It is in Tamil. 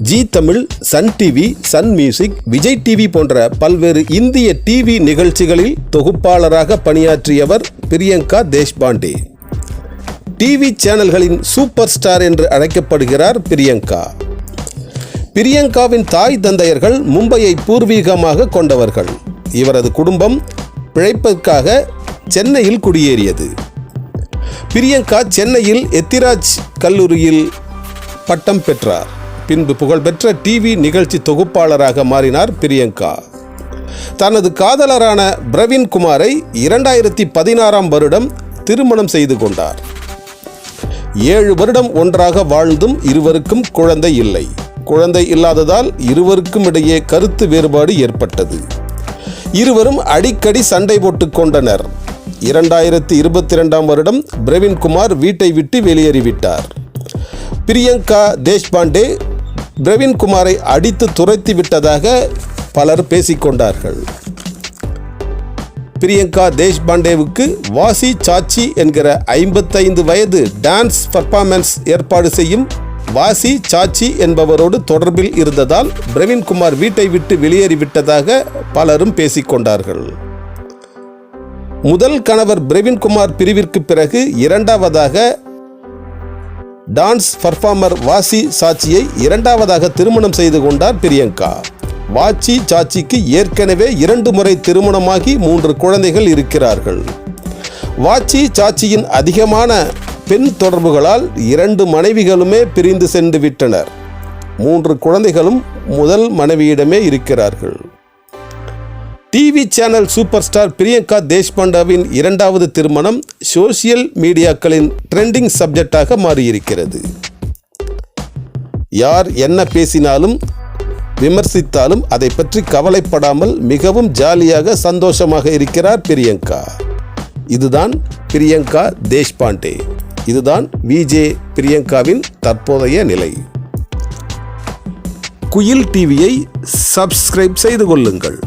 G Tamil, Sun TV, Sun music, Vijay TV போன்ற பல்வேறு இந்திய டிவி நிகழ்ச்சிகளில் தொகுப்பாளராக பணியாற்றியவர் பிரியங்கா தேஷ்பாண்டே. டிவி சேனல்களின் சூப்பர் ஸ்டார் என்று அழைக்கப்படுகிறார் பிரியங்கா. பிரியங்காவின் தாய் தந்தையர்கள் மும்பையை பூர்வீகமாக கொண்டவர்கள். இவரது குடும்பம் பிழைப்பிற்காக சென்னையில் குடியேறியது. பிரியங்கா சென்னையில் எத்திராஜ் கல்லூரியில் பட்டம் பெற்றார். பின்பு புகழ்பெற்ற டிவி நிகழ்ச்சி தொகுப்பாளராக மாறினார் பிரியங்கா. தனது காதலரான பிரவீன் குமாரை 2016 வருடம் திருமணம் செய்து கொண்டார். 7 வருடம் ஒன்றாக வாழ்ந்தும் இருவருக்கும் குழந்தை இல்லை. குழந்தை இல்லாததால் இருவருக்கும் இடையே கருத்து வேறுபாடு ஏற்பட்டது. இருவரும் அடிக்கடி சண்டை போட்டுக் கொண்டனர். 2022 வருடம் பிரவீன் குமார் வீட்டை விட்டு வெளியேறிவிட்டார். பிரியங்கா தேஷ்பாண்டே பிரவீன் குமாரை அடித்து துரத்தி விட்டதாக பலர் பேசிக்கொண்டார்கள். பிரியங்கா தேஷ்பாண்டேவுக்கு வாசி சாச்சி என்கிற 55 வயது டான்ஸ் பர்ஃபார்மன்ஸ் ஏற்பாடு செய்யும் வாசி சாச்சி என்பவரோடு தொடர்பில் இருந்ததால் பிரவீன் குமார் வீட்டை விட்டு வெளியேறிவிட்டதாக பலரும் பேசிக்கொண்டார்கள். முதல் கணவர் பிரவீன் குமார் பிரிவிற்கு பிறகு இரண்டாவதாக டான்ஸ் பர்ஃபார்மர் வாசி சாச்சியை இரண்டாவதாக திருமணம் செய்து கொண்டார் பிரியங்கா. வாசி சாச்சிக்கு ஏற்கனவே 2 முறை திருமணமாகி 3 குழந்தைகள் இருக்கிறார்கள். வாசி சாச்சியின் அதிகமான பெண் தொடர்புகளால் 2 மனைவிகளுமே பிரிந்து சென்று விட்டனர். 3 குழந்தைகளும் முதல் மனைவியிடமே இருக்கிறார்கள். TV channel super star Priyanka தேஷ்பாண்டேவின் 2வது திருமணம் சோசியல் மீடியாக்களின் ட்ரெண்டிங் சப்ஜெக்டாக மாறியிருக்கிறது. யார் என்ன பேசினாலும் விமர்சித்தாலும் அதை பற்றி கவலைப்படாமல் மிகவும் ஜாலியாக சந்தோஷமாக இருக்கிறார் பிரியங்கா. இதுதான் பிரியங்கா தேஷ்பாண்டே. இதுதான் விஜே பிரியங்காவின் தற்போதைய நிலை. குயில் டிவியை சப்ஸ்கிரைப் செய்து கொள்ளுங்கள்.